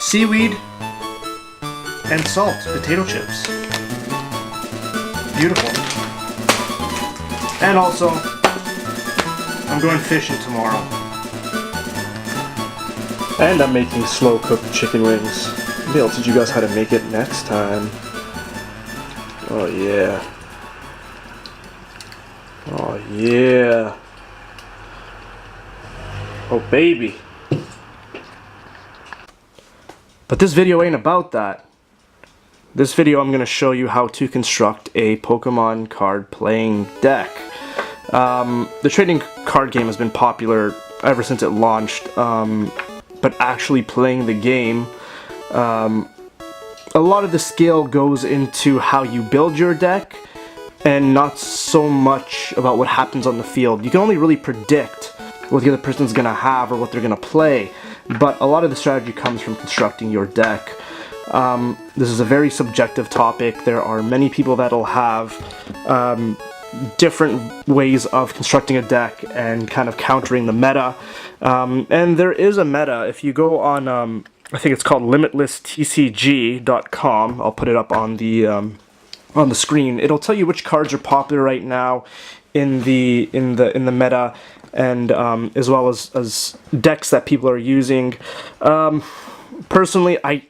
seaweed, and salt, potato chips. Beautiful. And also, I'm going fishing tomorrow. And I'm making slow-cooked chicken wings. Maybe I'll teach you guys how to make it next time. Oh yeah. Oh yeah. Oh baby. But this video ain't about that. This video I'm going to show you how to construct a Pokemon card playing deck. The trading card game has been popular ever since it launched, but actually playing the game, a lot of the skill goes into how you build your deck and not so much about what happens on the field. You can only really predict what the other person's going to have or what they're going to play, but a lot of the strategy comes from constructing your deck. This is a very subjective topic. There are many people that'll have different ways of constructing a deck and kind of countering the meta. And there is a meta. If you go on, I think it's called limitlesstcg.com. I'll put it up on the screen. It'll tell you which cards are popular right now in the meta, and as well as decks that people are using. Personally, I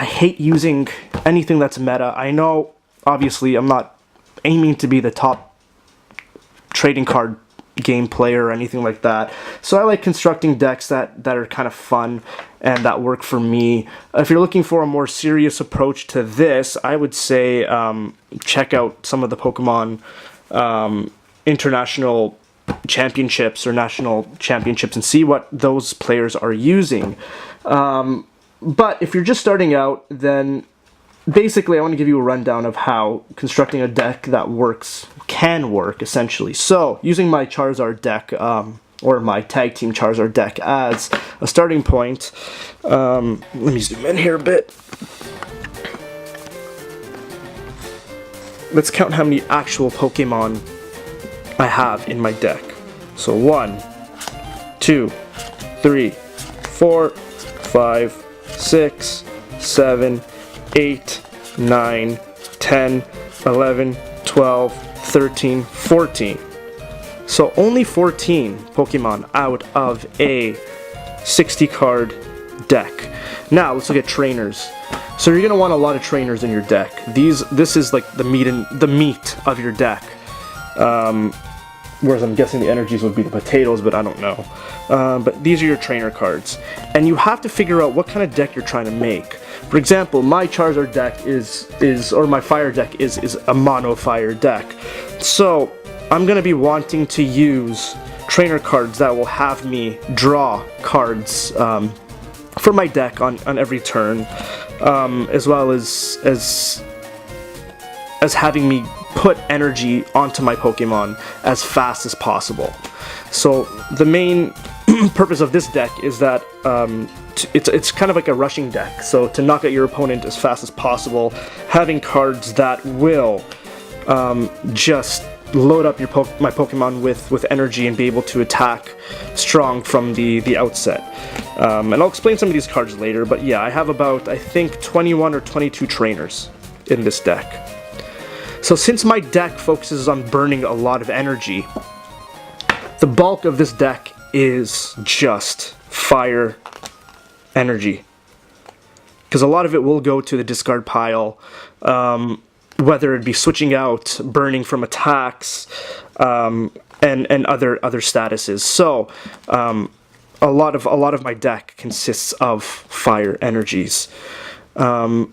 hate using anything that's meta. I know, obviously, I'm not aiming to be the top trading card game player or anything like that. So I like constructing decks that are kind of fun and that work for me. If you're looking for a more serious approach to this, I would say check out some of the Pokemon international championships or national championships and see what those players are using. But if you're just starting out, then basically I want to give you a rundown of how constructing a deck that can work, essentially. So, using my Charizard deck, or my tag team Charizard deck as a starting point, let me zoom in here a bit. Let's count how many actual Pokemon I have in my deck. So 1, 2, 3, 4, 5, 6, 7, 8, 9, 10, 11, 12, 13, 14. So only 14 Pokemon out of a 60 card deck. Now let's look at trainers. So you're gonna want a lot of trainers in your deck. This is like the meat of your deck. Whereas I'm guessing the energies would be the potatoes, but I don't know. But these are your trainer cards. And you have to figure out what kind of deck you're trying to make. For example, my Charizard deck or my Fire deck is a mono Fire deck. So I'm going to be wanting to use trainer cards that will have me draw cards for my deck on every turn, as well as having me put energy onto my Pokemon as fast as possible. So the main purpose of this deck is that it's kind of like a rushing deck. So to knock out your opponent as fast as possible, having cards that will just load up my Pokemon with energy and be able to attack strong from the outset. And I'll explain some of these cards later, but yeah, I have about, I think, 21 or 22 trainers in this deck. So since my deck focuses on burning a lot of energy, the bulk of this deck is just fire energy. Because a lot of it will go to the discard pile, whether it be switching out, burning from attacks, and other statuses. So a lot of my deck consists of fire energies. A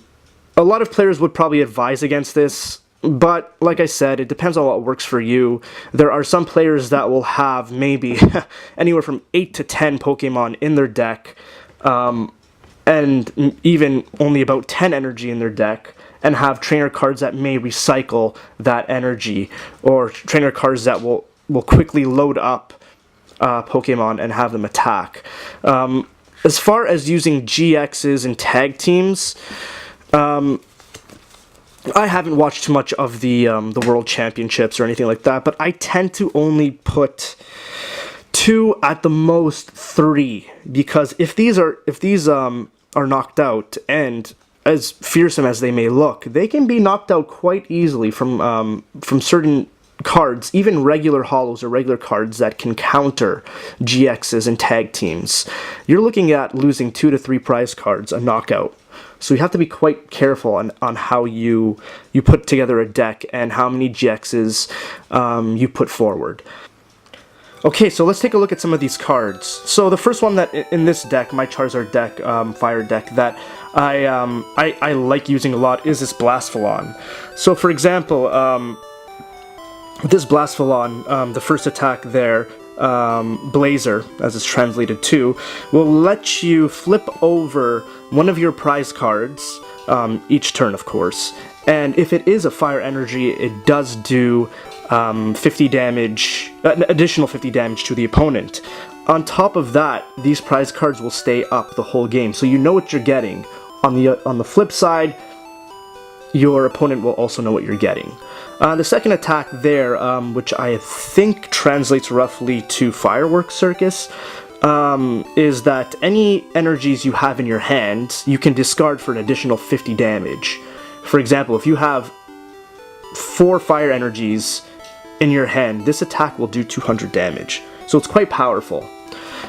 lot of players would probably advise against this. But, like I said, it depends on what works for you. There are some players that will have maybe anywhere from 8 to 10 Pokemon in their deck, and even only about 10 energy in their deck, and have trainer cards that may recycle that energy, or trainer cards that will quickly load up Pokemon and have them attack. As far as using GXs and tag teams, I haven't watched too much of the World Championships or anything like that, but I tend to only put 2, at the most 3, because if these are knocked out, and as fearsome as they may look, they can be knocked out quite easily from certain cards, even regular holos or regular cards that can counter GXs and tag teams. You're looking at losing 2 to 3 prize cards a knockout. So you have to be quite careful on how you put together a deck and how many GXs you put forward. Okay, so let's take a look at some of these cards. So the first one that in this deck, my Charizard deck, Fire deck, that I like using a lot is this Blastphalon. So for example, this Blastphalon, the first attack there, Blazer, as it's translated to, will let you flip over one of your prize cards, each turn of course, and if it is a fire energy, it does do 50 damage, an additional 50 damage to the opponent. On top of that, these prize cards will stay up the whole game, so you know what you're getting. On the flip side, your opponent will also know what you're getting. The second attack there, which I think translates roughly to Fireworks Circus, is that any energies you have in your hand, you can discard for an additional 50 damage. For example, if you have 4 fire energies in your hand, this attack will do 200 damage. So it's quite powerful.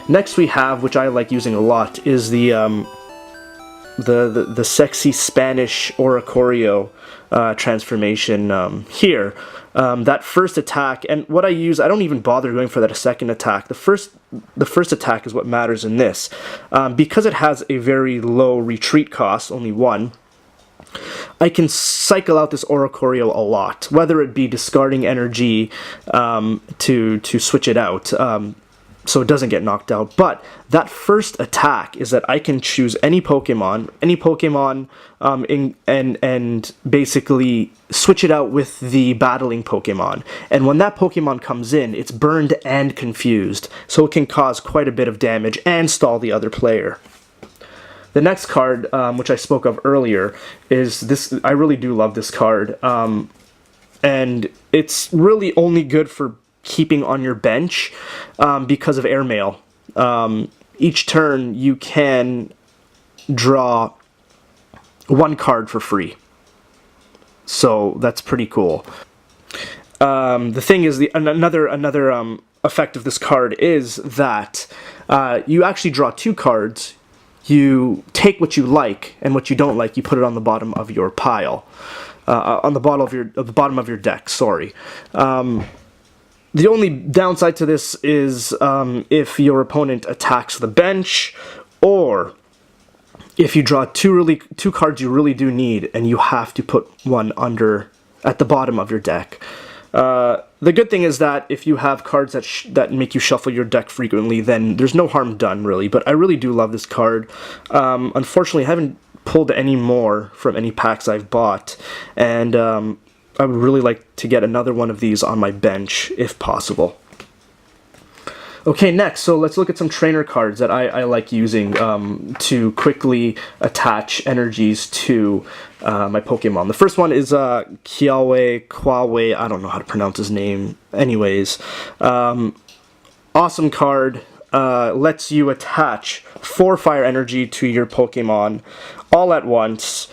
Next we have, which I like using a lot, is the sexy Spanish Oricorio transformation here. That first attack, and what I use, I don't even bother going for that second attack. The first attack is what matters in this. Because it has a very low retreat cost, only 1, I can cycle out this Oricorio a lot, whether it be discarding energy to switch it out, so it doesn't get knocked out. But that first attack is that I can choose any Pokemon, and basically switch it out with the battling Pokemon. And when that Pokemon comes in, it's burned and confused, so it can cause quite a bit of damage and stall the other player. The next card, which I spoke of earlier, is this. I really do love this card, and it's really only good for keeping on your bench because of airmail. Each turn you can draw 1 card for free, so that's pretty cool. The thing is, another effect of this card is that you actually draw 2 cards. You take what you like, and what you don't like, you put it on the bottom of your pile, on the bottom of your deck. Sorry. The only downside to this is if your opponent attacks the bench, or if you draw 2 cards you really do need, and you have to put one at the bottom of your deck. The good thing is that if you have cards that make you shuffle your deck frequently, then there's no harm done, really. But I really do love this card. Unfortunately, I haven't pulled any more from any packs I've bought, and I would really like to get another one of these on my bench, if possible. Okay, next, so let's look at some trainer cards that I like using to quickly attach energies to my Pokemon. The first one is Kwawe, I don't know how to pronounce his name. Anyways, awesome card. Lets you attach 4 fire energy to your Pokemon all at once.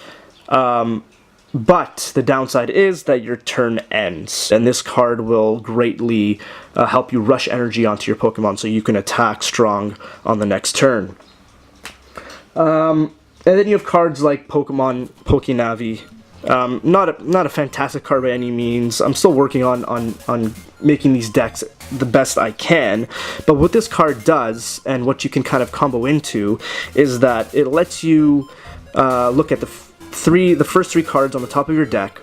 But the downside is that your turn ends, and this card will greatly help you rush energy onto your Pokemon so you can attack strong on the next turn. And then you have cards like Pokemon Pokenavi. Not a fantastic card by any means. I'm still working on making these decks the best I can, but what this card does, and what you can kind of combo into, is that it lets you look at the first 3 cards on the top of your deck,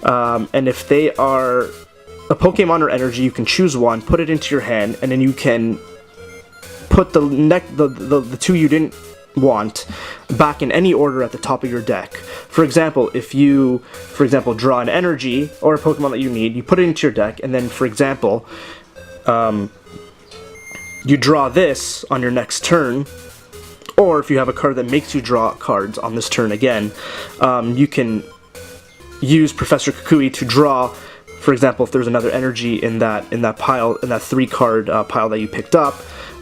and if they are a Pokemon or energy, you can choose one, put it into your hand, and then you can put the 2 you didn't want back in any order at the top of your deck. For example, if you, draw an energy or a Pokemon that you need, you put it into your deck, and then, for example, you draw this on your next turn, or if you have a card that makes you draw cards on this turn again, you can use Professor Kukui to draw, for example, if there's another energy in that pile, in that 3-card pile that you picked up,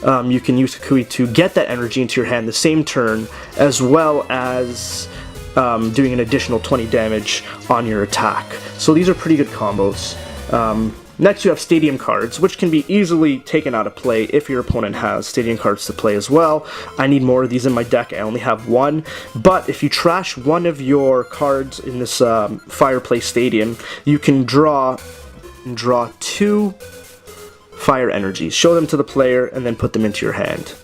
you can use Kukui to get that energy into your hand the same turn, as well as doing an additional 20 damage on your attack. So these are pretty good combos. Next you have stadium cards, which can be easily taken out of play if your opponent has stadium cards to play as well. I need more of these in my deck, I only have one, but if you trash one of your cards in this Fireplay Stadium, you can draw 2 fire energies, show them to the player, and then put them into your hand.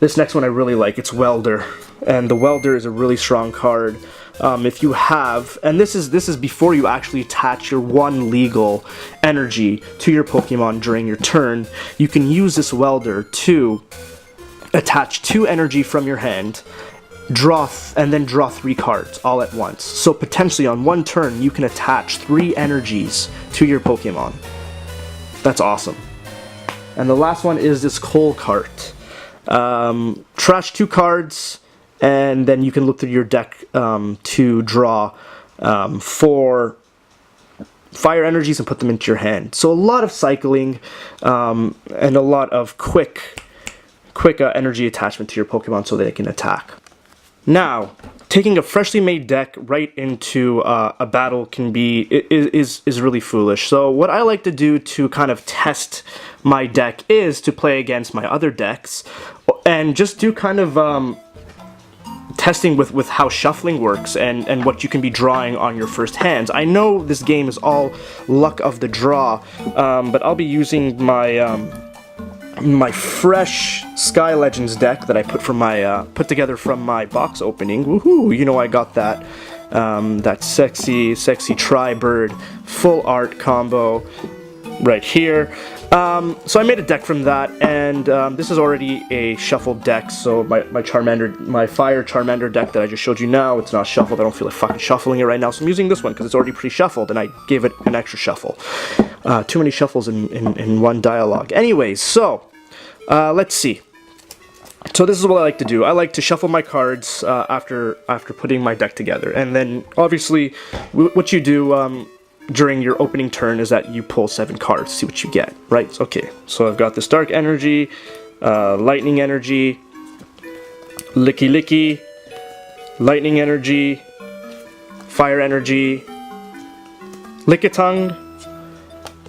This next one I really like, it's Welder, and the Welder is a really strong card. If you have, and this is before you actually attach your 1 legal energy to your Pokemon during your turn, you can use this Welder to attach 2 energy from your hand, and then draw 3 cards all at once. So potentially on one turn you can attach 3 energies to your Pokemon. That's awesome. And the last one is this Coal Cart. Trash 2 cards, and then you can look through your deck to draw 4 fire energies and put them into your hand. So a lot of cycling and a lot of quick energy attachment to your Pokemon so they can attack. Now, taking a freshly made deck right into a battle is really foolish. So what I like to do to kind of test my deck is to play against my other decks and just do kind of testing with how shuffling works and what you can be drawing on your first hands. I know this game is all luck of the draw, but I'll be using my fresh Sky Legends deck that I put together from my box opening. Woohoo! You know, I got that that sexy Tri-Bird full art combo right here. So I made a deck from that, and this is already a shuffled deck. So my Fire Charmander deck that I just showed you now, it's not shuffled. I don't feel like fucking shuffling it right now, so I'm using this one because it's already pre-shuffled, and I gave it an extra shuffle. Too many shuffles in one dialogue. Anyways, so let's see. So this is what I like to do. I like to shuffle my cards after putting my deck together, and then obviously what you do during your opening turn is that you pull 7 cards, see what you get, right? Okay, so I've got this Dark Energy, Lightning Energy, Licky, Lightning Energy, Fire Energy, Lickitung,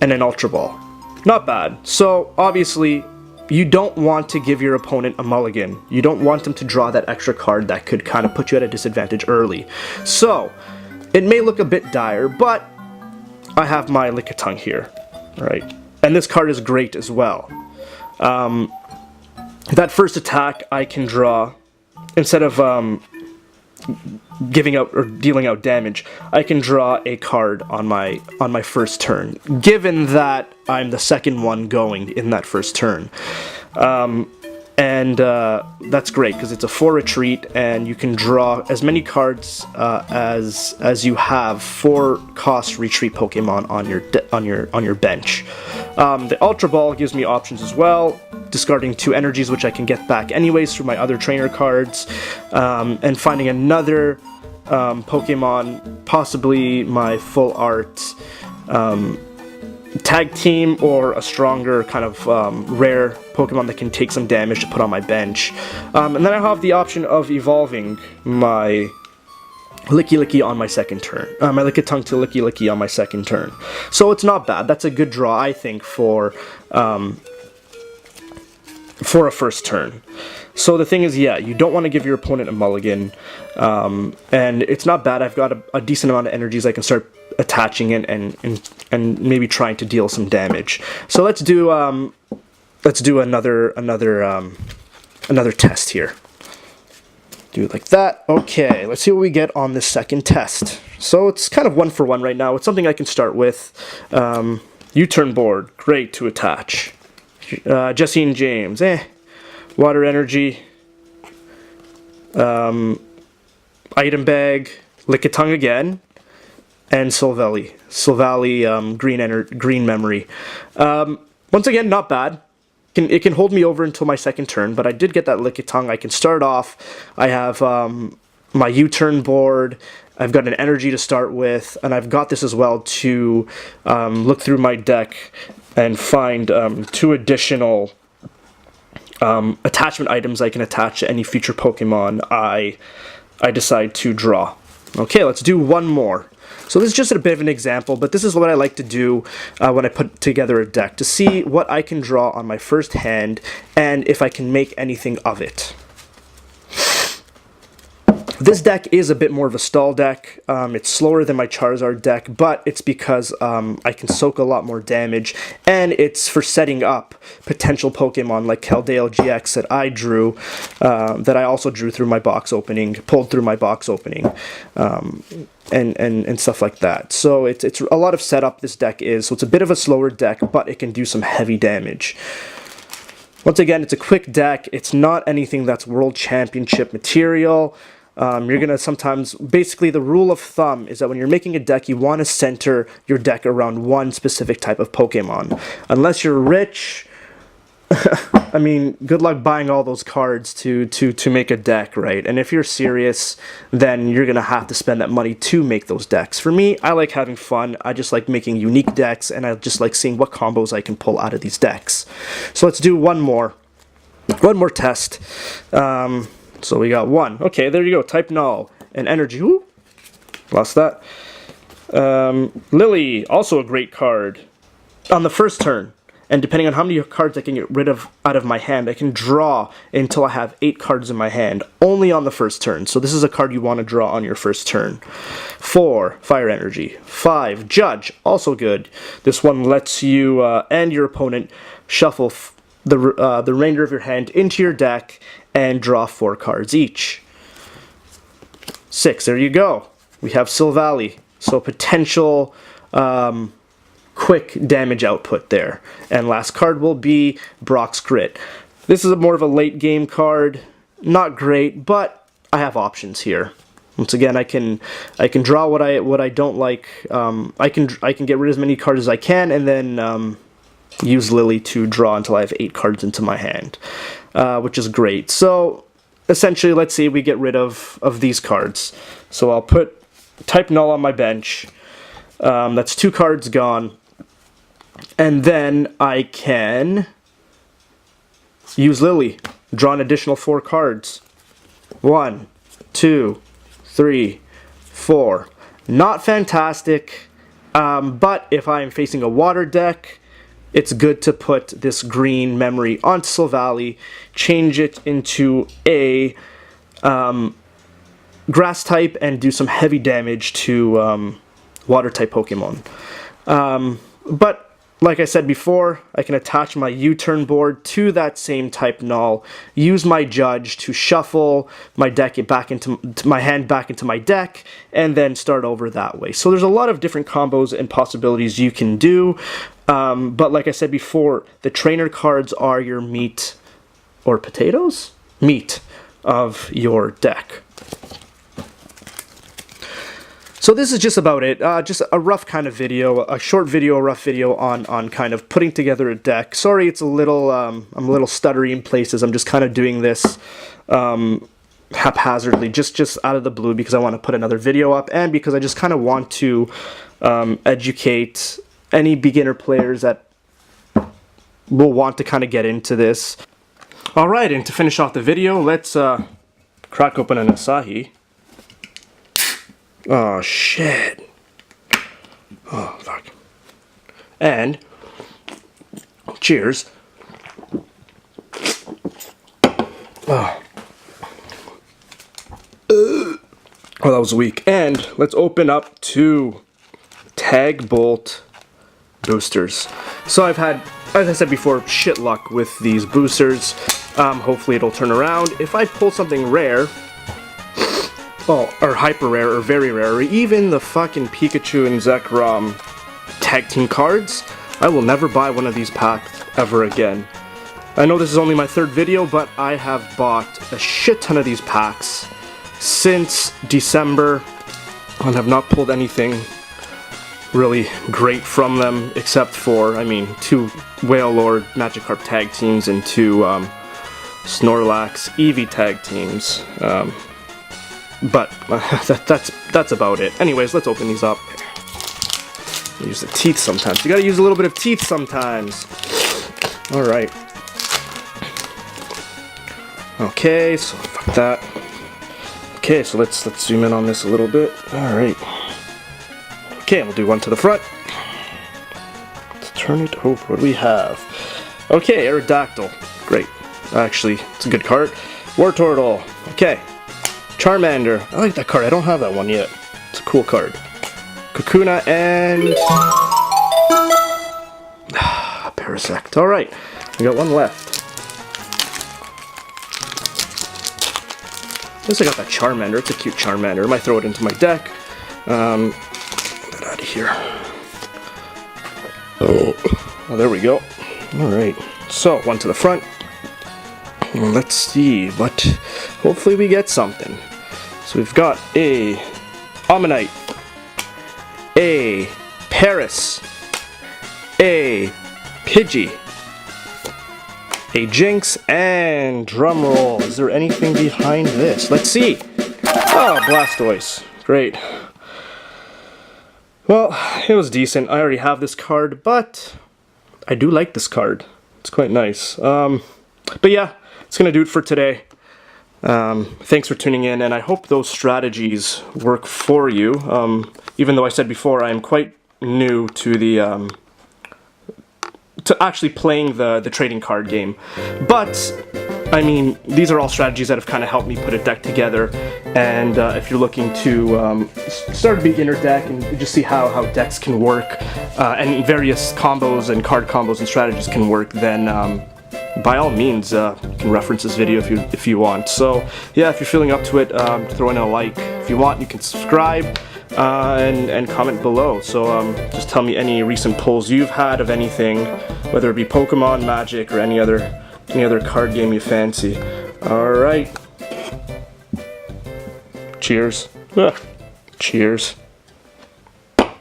and an Ultra Ball. Not bad. So obviously you don't want to give your opponent a mulligan. You don't want them to draw that extra card that could kind of put you at a disadvantage early. So it may look a bit dire, but I have my Lickitung here, right? And this card is great as well. That first attack I can draw, instead of giving out or dealing out damage, I can draw a card on my first turn, given that I'm the second one going in that first turn. And that's great because it's a 4 retreat, and you can draw as many cards as you have 4 cost retreat Pokemon on your bench. The Ultra Ball gives me options as well, discarding 2 energies which I can get back anyways through my other trainer cards, and finding another Pokemon, possibly my full art tag team, or a stronger kind of rare Pokemon that can take some damage to put on my bench. And then I have the option of evolving my Licky on my second turn. My Lickitung to Licky on my second turn. So it's not bad. That's a good draw, I think, for a first turn. So the thing is, yeah, you don't want to give your opponent a mulligan, and it's not bad. I've got a decent amount of energies I can start attaching it and maybe trying to deal some damage. So let's do another test here. Do it like that. Okay, let's see what we get on this second test. So it's kind of 1 for 1 right now. It's something I can start with. U-turn board, great to attach. Jesse and James, Water Energy, item bag, Lickitung again, and Silvally, green memory. Once again, not bad. It can hold me over until my second turn, but I did get that Lickitung. I can start off. I have my U-turn board, I've got an energy to start with, and I've got this as well to look through my deck and find 2 additional attachment items I can attach to any future Pokemon I decide to draw. Okay, let's do one more. So this is just a bit of an example, but this is what I like to do when I put together a deck, to see what I can draw on my first hand and if I can make anything of it. This deck is a bit more of a stall deck. It's slower than my Charizard deck, but it's because I can soak a lot more damage, and it's for setting up potential Pokemon like Keldale GX that I drew, that I also drew through my box opening, pulled through my box opening, and stuff like that. So it's a lot of setup, this deck is, so it's a bit of a slower deck, but it can do some heavy damage. Once again, it's a quick deck. It's not anything that's World Championship material. You're going to sometimes, basically the rule of thumb is that when you're making a deck, you want to center your deck around one specific type of Pokemon. Unless you're rich, I mean, good luck buying all those cards to make a deck, right? And if you're serious, then you're going to have to spend that money to make those decks. For me, I like having fun. I just like making unique decks, and I just like seeing what combos I can pull out of these decks. So let's do one more test. So we got 1. Okay, there you go. Type Null and Energy. Ooh, lost that. Lily, also a great card. On the first turn, and depending on how many cards I can get rid of out of my hand, I can draw until I have 8 cards in my hand, only on the first turn. So this is a card you want to draw on your first turn. 4, Fire Energy. 5, Judge, also good. This one lets you and your opponent shuffle the remainder of your hand into your deck and draw 4 cards each. 6, there you go. We have Silvally, so potential quick damage output there. And last card will be Brock's Grit. This is more of a late game card. Not great, but I have options here. Once again, I can draw what I don't like. I can get rid of as many cards as I can, and then use Lily to draw until I have 8 cards into my hand, which is great. So essentially, let's see, we get rid of these cards. So I'll put Type Null on my bench. That's 2 cards gone. And then I can use Lily, draw an additional 4 cards. 1, 2, 3, 4. Not fantastic, but if I'm facing a water deck, it's good to put this green memory onto Silvally, change it into a grass type, and do some heavy damage to water type Pokemon. But like I said before, I can attach my U-turn board to that same Type Null, use my Judge to shuffle my deck back into my hand back into my deck, and then start over that way. So there's a lot of different combos and possibilities you can do. But like I said before, the trainer cards are your meat or potatoes? Meat of your deck. So this is just about it, just a rough kind of video, a short video, a rough video on kind of putting together a deck. Sorry it's a little, I'm a little stuttery in places. I'm just kind of doing this haphazardly, just out of the blue, because I want to put another video up, and because I just kind of want to educate any beginner players that will want to kind of get into this. Alright, and to finish off the video, let's crack open an Asahi. Oh, shit. Oh, fuck. And, cheers. Oh. Oh, that was weak. And let's open up 2 Tag Bolt boosters. So I've had, as I said before, shit luck with these boosters. Hopefully it'll turn around. If I pull something rare, or hyper rare, or very rare, or even the fucking Pikachu and Zekrom tag team cards, I will never buy one of these packs ever again. I know this is only my 3rd video, but I have bought a shit ton of these packs since December, and have not pulled anything really great from them, except for, I mean, 2 Whale Lord Magikarp tag teams and 2 Snorlax Eevee tag teams. but that's about it. Anyways, let's open these up. Use the teeth sometimes. You gotta use a little bit of teeth sometimes. All right. Okay, so fuck that. Okay, so let's zoom in on this a little bit. All right. Okay, we'll do one to the front. Let's turn it over. What do we have? Okay, Aerodactyl. Great. Actually, it's a good card. Wartortle. Okay. Charmander. I like that card. I don't have that one yet. It's a cool card. Kakuna and Parasect. All right, we got one left. At least I got that Charmander. It's a cute Charmander. I might throw it into my deck. Get out of here. Oh, there we go. All right. So one to the front. Let's see what. Hopefully we get something. So we've got a Ammonite, a Paris, a Pidgey, a Jinx, and drumroll. Is there anything behind this? Let's see. Oh, Blastoise. Great. Well, it was decent. I already have this card, but I do like this card. It's quite nice. But yeah, it's gonna do it for today. Thanks for tuning in, and I hope those strategies work for you. Even though I said before, I am quite new to the to actually playing the trading card game. But I mean, these are all strategies that have kind of helped me put a deck together. And if you're looking to start a beginner deck and just see how decks can work and various combos and card combos and strategies can work, then by all means, you can reference this video if you want. So yeah, if you're feeling up to it, throw in a like. If you want, you can subscribe and comment below. So just tell me any recent polls you've had of anything, whether it be Pokemon, Magic, or any other card game you fancy. All right. Cheers. Cheers.